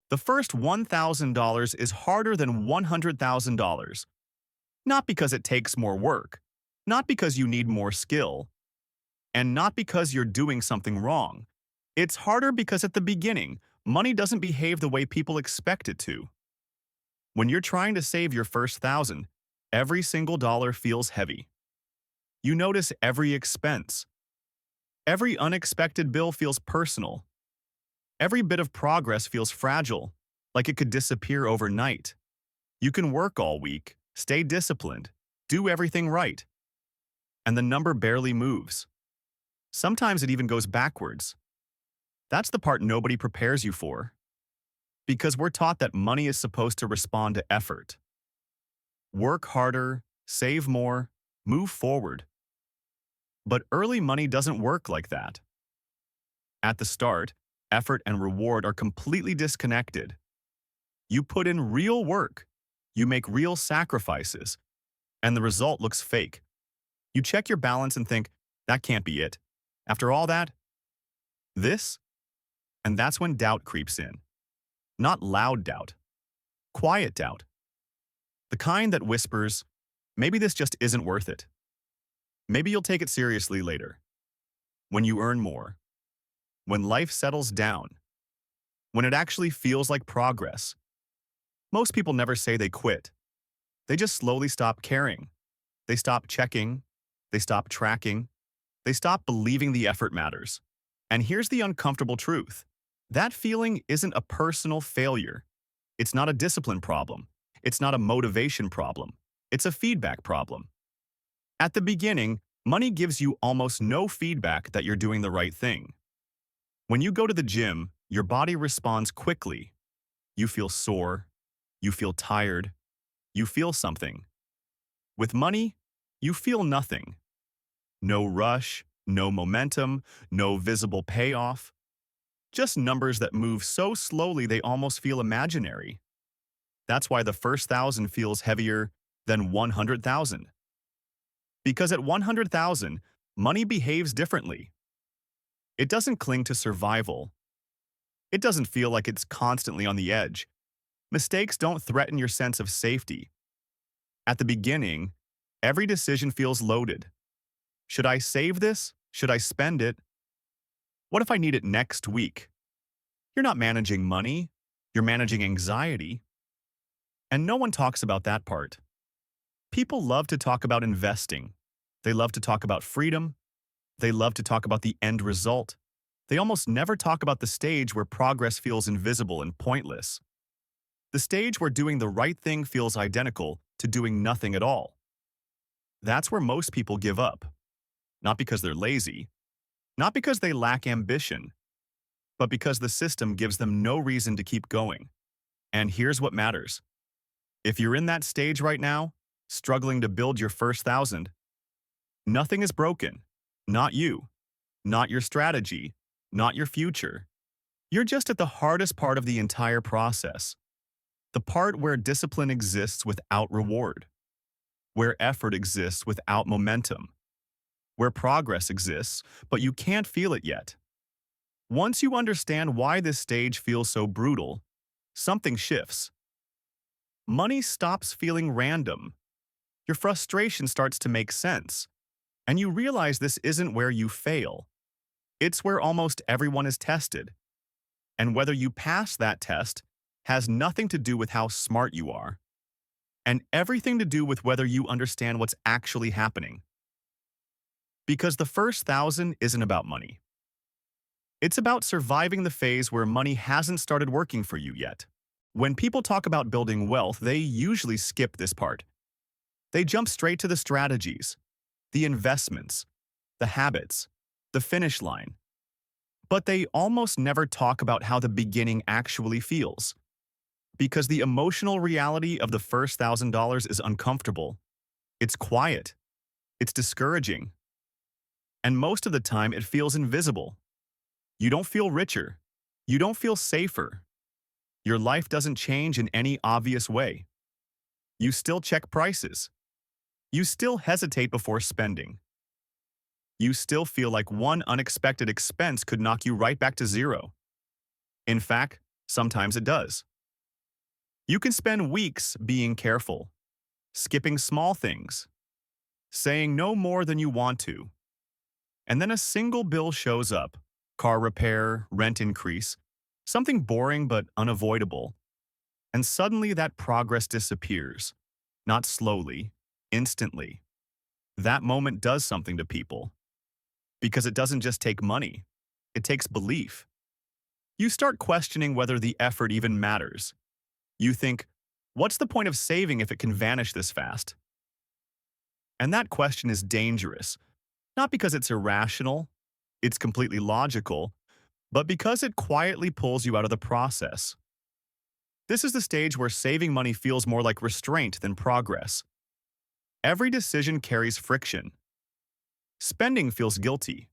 The first $1,000 is harder than $100,000. Not because it takes more work, not because you need more skill, and not because you're doing something wrong. It's harder because at the beginning, money doesn't behave the way people expect it to. When you're trying to save your first thousand, every single dollar feels heavy. You notice every expense. Every unexpected bill feels personal. Every bit of progress feels fragile, like it could disappear overnight. You can work all week, stay disciplined, do everything right, and the number barely moves. Sometimes it even goes backwards. That's the part nobody prepares you for, because we're taught that money is supposed to respond to effort. Work harder, save more, move forward. But early money doesn't work like that. At the start, effort and reward are completely disconnected. You put in real work, you make real sacrifices, and the result looks fake. You check your balance and think, that can't be it. After all that, this? And that's when doubt creeps in. Not loud doubt, quiet doubt. The kind that whispers, maybe this just isn't worth it. Maybe you'll take it seriously later. When you earn more. When life settles down. When it actually feels like progress. Most people never say they quit. They just slowly stop caring. They stop checking. They stop tracking. They stop believing the effort matters. And here's the uncomfortable truth. That feeling isn't a personal failure. It's not a discipline problem. It's not a motivation problem. It's a feedback problem. At the beginning, money gives you almost no feedback that you're doing the right thing. When you go to the gym, your body responds quickly. You feel sore. You feel tired. You feel something. With money, you feel nothing. No rush, no momentum, no visible payoff. Just numbers that move so slowly they almost feel imaginary. That's why the first 1,000 feels heavier than 100,000. Because at 100,000, money behaves differently. It doesn't cling to survival. It doesn't feel like it's constantly on the edge. Mistakes don't threaten your sense of safety. At the beginning, every decision feels loaded. Should I save this? Should I spend it? What if I need it next week? You're not managing money. You're managing anxiety. And no one talks about that part. People love to talk about investing. They love to talk about freedom. They love to talk about the end result. They almost never talk about the stage where progress feels invisible and pointless. The stage where doing the right thing feels identical to doing nothing at all. That's where most people give up. Not because they're lazy, not because they lack ambition, but because the system gives them no reason to keep going. And here's what matters. If you're in that stage right now, struggling to build your first 1,000, nothing is broken. Not you, not your strategy, not your future. You're just at the hardest part of the entire process. The part where discipline exists without reward, where effort exists without momentum, where progress exists, but you can't feel it yet. Once you understand why this stage feels so brutal, something shifts. Money stops feeling random. Your frustration starts to make sense, and you realize this isn't where you fail. It's where almost everyone is tested. And whether you pass that test has nothing to do with how smart you are, and everything to do with whether you understand what's actually happening. Because the first 1,000 isn't about money. It's about surviving the phase where money hasn't started working for you yet. When people talk about building wealth, they usually skip this part. They jump straight to the strategies, the investments, the habits, the finish line. But they almost never talk about how the beginning actually feels. Because the emotional reality of the first $1,000 is uncomfortable. It's quiet. It's discouraging. And most of the time, it feels invisible. You don't feel richer. You don't feel safer. Your life doesn't change in any obvious way. You still check prices. You still hesitate before spending. You still feel like one unexpected expense could knock you right back to zero. In fact, Sometimes it does. You can spend weeks being careful, skipping small things, saying no more than you want to, and then a single bill shows up, car repair, rent increase, something boring but unavoidable, and suddenly that progress disappears, not slowly, instantly. That moment does something to people, because it doesn't just take money, it takes belief. You start questioning whether the effort even matters. You think, what's the point of saving if it can vanish this fast? And that question is dangerous, not because it's irrational, it's completely logical, but because it quietly pulls you out of the process. This is the stage where saving money feels more like restraint than progress. Every decision carries friction. Spending feels guilty.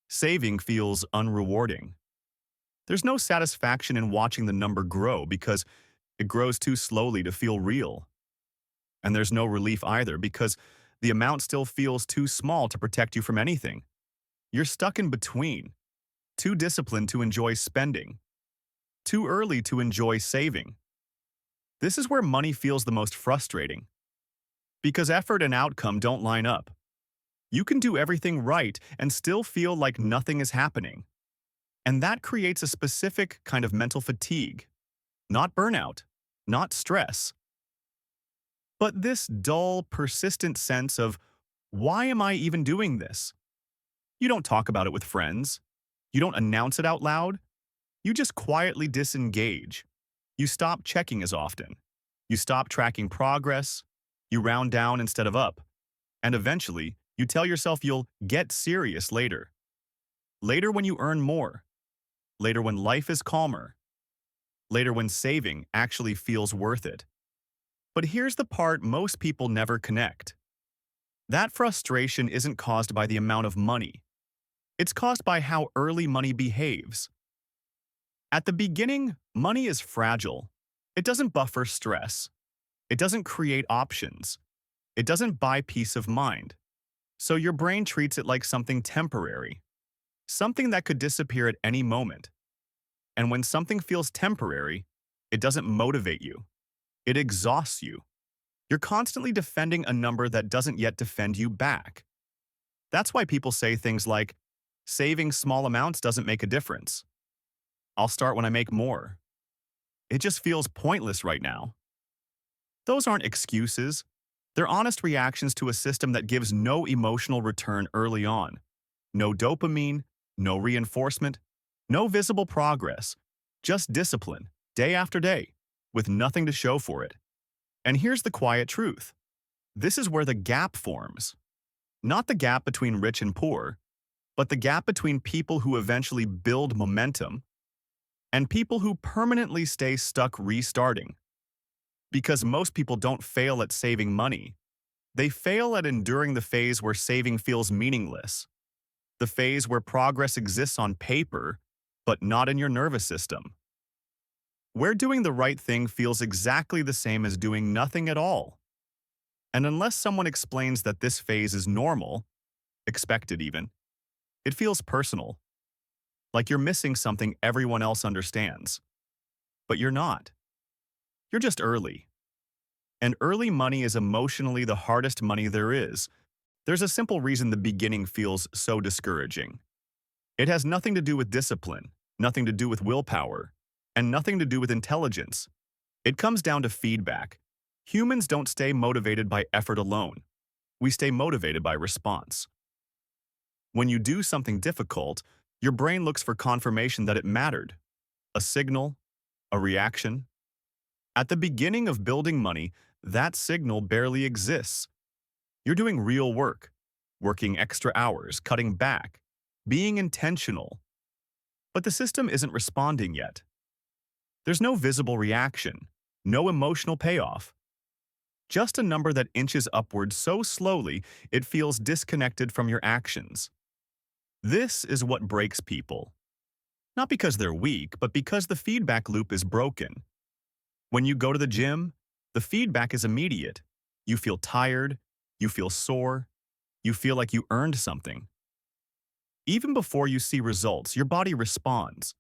Saving feels unrewarding. There's no satisfaction in watching the number grow because it grows too slowly to feel real. And there's no relief either because the amount still feels too small to protect you from anything. You're stuck in between, too disciplined to enjoy spending, too early to enjoy saving. This is where money feels the most frustrating, because effort and outcome don't line up. You can do everything right and still feel like nothing is happening. And that creates a specific kind of mental fatigue, not burnout, not stress, but this dull, persistent sense of, why am I even doing this? You don't talk about it with friends. You don't announce it out loud. You just quietly disengage. You stop checking as often. You stop tracking progress. You round down instead of up. And eventually, you tell yourself you'll get serious later. Later when you earn more. Later when life is calmer. Later when saving actually feels worth it. But here's the part most people never connect. That frustration isn't caused by the amount of money. It's caused by how early money behaves. At the beginning, money is fragile. It doesn't buffer stress. It doesn't create options. It doesn't buy peace of mind. So your brain treats it like something temporary, something that could disappear at any moment. And when something feels temporary, it doesn't motivate you. It exhausts you. You're constantly defending a number that doesn't yet defend you back. That's why people say things like, saving small amounts doesn't make a difference. I'll start when I make more. It just feels pointless right now. Those aren't excuses. They're honest reactions to a system that gives no emotional return early on. No dopamine, no reinforcement, no visible progress, just discipline, day after day, with nothing to show for it. And here's the quiet truth. This is where the gap forms. Not the gap between rich and poor, but the gap between people who eventually build momentum and people who permanently stay stuck restarting. Because most people don't fail at saving money. They fail at enduring the phase where saving feels meaningless. The phase where progress exists on paper, but not in your nervous system. Where doing the right thing feels exactly the same as doing nothing at all. And unless someone explains that this phase is normal, expected even, it feels personal. Like you're missing something everyone else understands. But you're not. You're just early. And early money is emotionally the hardest money there is. There's a simple reason the beginning feels so discouraging. It has nothing to do with discipline, nothing to do with willpower, and nothing to do with intelligence. It comes down to feedback. Humans don't stay motivated by effort alone. We stay motivated by response. When you do something difficult, your brain looks for confirmation that it mattered. A signal, a reaction. At the beginning of building money, that signal barely exists. You're doing real work, working extra hours, cutting back, being intentional. But the system isn't responding yet. There's no visible reaction, no emotional payoff. Just a number that inches upward so slowly it feels disconnected from your actions. This is what breaks people. Not because they're weak, but because the feedback loop is broken. When you go to the gym, the feedback is immediate. You feel tired, you feel sore, you feel like you earned something. Even before you see results, your body responds.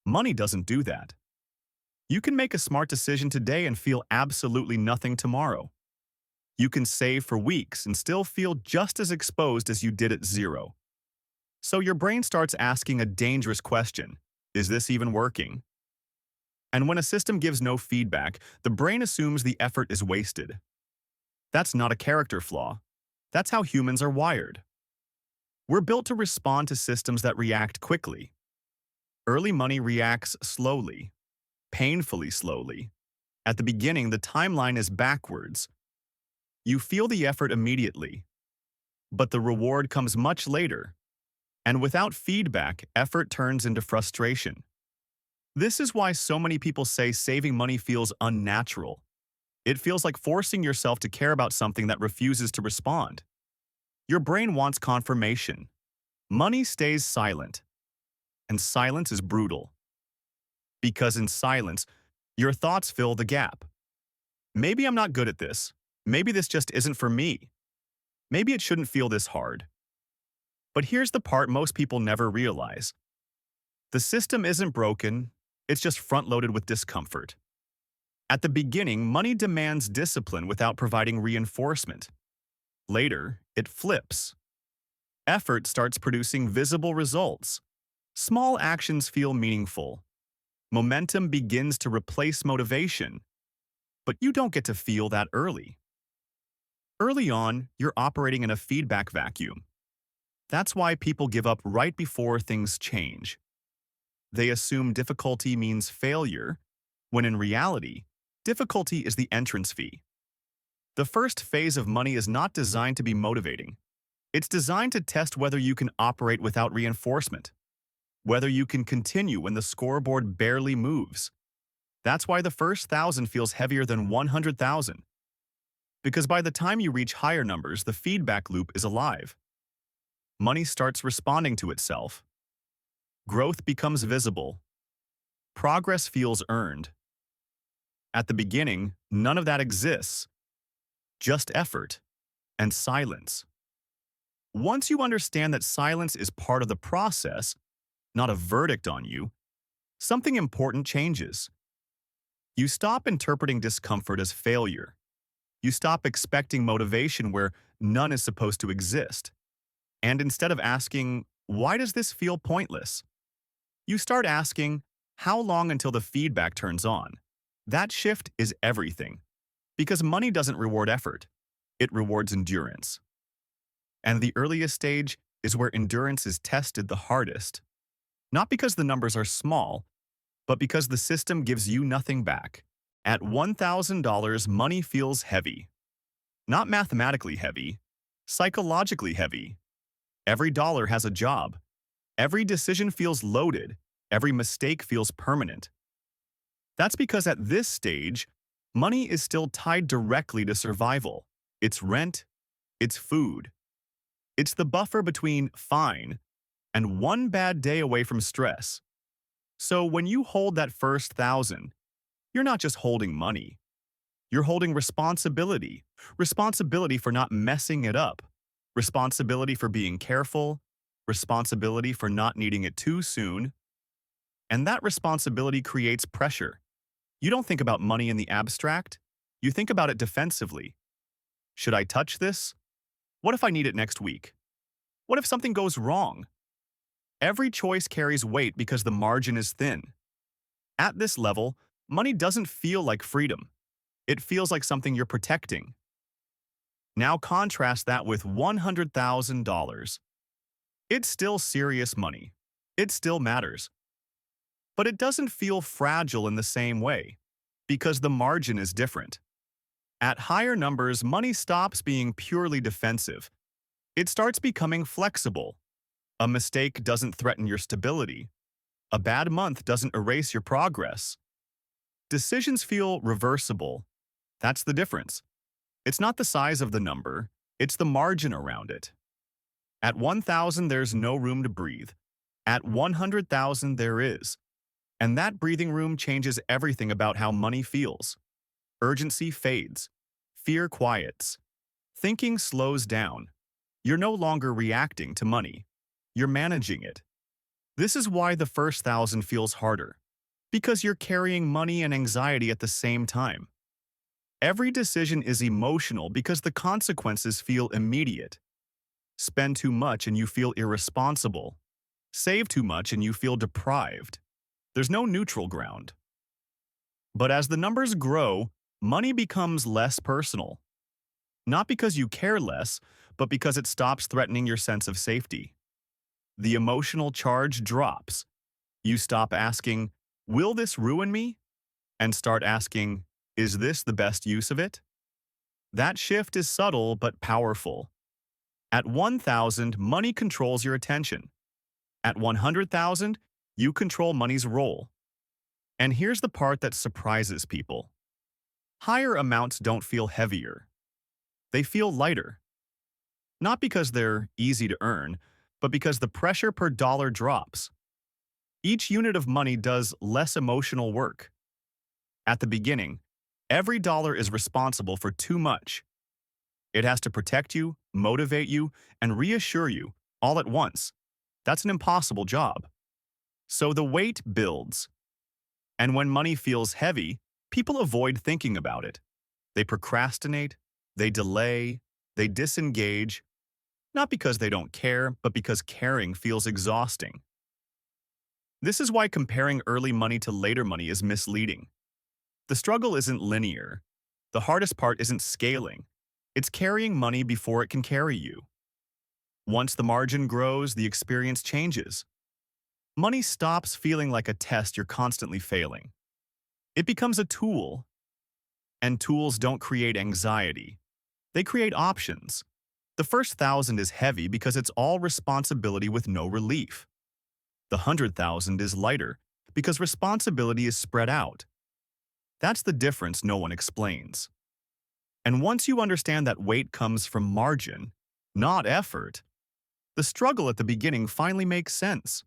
Money doesn't do that. You can make a smart decision today and feel absolutely nothing tomorrow. You can save for weeks and still feel just as exposed as you did at zero. So your brain starts asking a dangerous question. Is this even working? And when a system gives no feedback, the brain assumes the effort is wasted. That's not a character flaw. That's how humans are wired. We're built to respond to systems that react quickly. Early money reacts slowly, painfully slowly. At the beginning, the timeline is backwards. You feel the effort immediately, but the reward comes much later. And without feedback, effort turns into frustration. This is why so many people say saving money feels unnatural. It feels like forcing yourself to care about something that refuses to respond. Your brain wants confirmation. Money stays silent, and silence is brutal. Because in silence, your thoughts fill the gap. Maybe I'm not good at this. Maybe this just isn't for me. Maybe it shouldn't feel this hard. But here's the part most people never realize. The system isn't broken, it's just front-loaded with discomfort. At the beginning, money demands discipline without providing reinforcement. Later, it flips. Effort starts producing visible results. Small actions feel meaningful. Momentum begins to replace motivation. But you don't get to feel that early. Early on, you're operating in a feedback vacuum. That's why people give up right before things change. They assume difficulty means failure, when in reality, difficulty is the entrance fee. The first phase of money is not designed to be motivating. It's designed to test whether you can operate without reinforcement, whether you can continue when the scoreboard barely moves. That's why the first 1,000 feels heavier than 100,000. Because by the time you reach higher numbers, the feedback loop is alive. Money starts responding to itself. Growth becomes visible. Progress feels earned. At the beginning, none of that exists. Just effort and silence. Once you understand that silence is part of the process, not a verdict on you, something important changes. You stop interpreting discomfort as failure. You stop expecting motivation where none is supposed to exist. And instead of asking, why does this feel pointless? You start asking, how long until the feedback turns on? That shift is everything. Because money doesn't reward effort. It rewards endurance. And the earliest stage is where endurance is tested the hardest. Not because the numbers are small, but because the system gives you nothing back. At $1,000, money feels heavy. Not mathematically heavy, psychologically heavy. Every dollar has a job. Every decision feels loaded. Every mistake feels permanent. That's because at this stage, money is still tied directly to survival. It's rent, it's food. It's the buffer between fine and one bad day away from stress. So when you hold that first 1,000, you're not just holding money. You're holding responsibility. Responsibility for not messing it up. Responsibility for being careful. Responsibility for not needing it too soon. And that responsibility creates pressure. You don't think about money in the abstract. You think about it defensively. Should I touch this? What if I need it next week? What if something goes wrong? Every choice carries weight because the margin is thin. At this level, money doesn't feel like freedom. It feels like something you're protecting. Now contrast that with $100,000. It's still serious money. It still matters. But it doesn't feel fragile in the same way, because the margin is different. At higher numbers, money stops being purely defensive. It starts becoming flexible. A mistake doesn't threaten your stability. A bad month doesn't erase your progress. Decisions feel reversible. That's the difference. It's not the size of the number, it's the margin around it. At 1,000, there's no room to breathe. At 100,000, there is. And that breathing room changes everything about how money feels. Urgency fades. Fear quiets. Thinking slows down. You're no longer reacting to money. You're managing it. This is why the first 1,000 feels harder. Because you're carrying money and anxiety at the same time. Every decision is emotional because the consequences feel immediate. Spend too much and you feel irresponsible. Save too much and you feel deprived. There's no neutral ground. But as the numbers grow, money becomes less personal. Not because you care less, but because it stops threatening your sense of safety. The emotional charge drops. You stop asking, will this ruin me? And start asking, is this the best use of it? That shift is subtle but powerful. At 1,000, money controls your attention. At 100,000, you control money's role. And here's the part that surprises people. Higher amounts don't feel heavier. They feel lighter. Not because they're easy to earn, but because the pressure per dollar drops. Each unit of money does less emotional work. At the beginning, every dollar is responsible for too much. It has to protect you, motivate you, and reassure you all at once. That's an impossible job. So the weight builds. And when money feels heavy, people avoid thinking about it. They procrastinate, they delay, they disengage, not because they don't care, but because caring feels exhausting. This is why comparing early money to later money is misleading. The struggle isn't linear. The hardest part isn't scaling. It's carrying money before it can carry you. Once the margin grows, the experience changes. Money stops feeling like a test you're constantly failing. It becomes a tool, and tools don't create anxiety. They create options. The first 1,000 is heavy because it's all responsibility with no relief. The 100,000 is lighter because responsibility is spread out. That's the difference no one explains. And once you understand that weight comes from margin, not effort, the struggle at the beginning finally makes sense.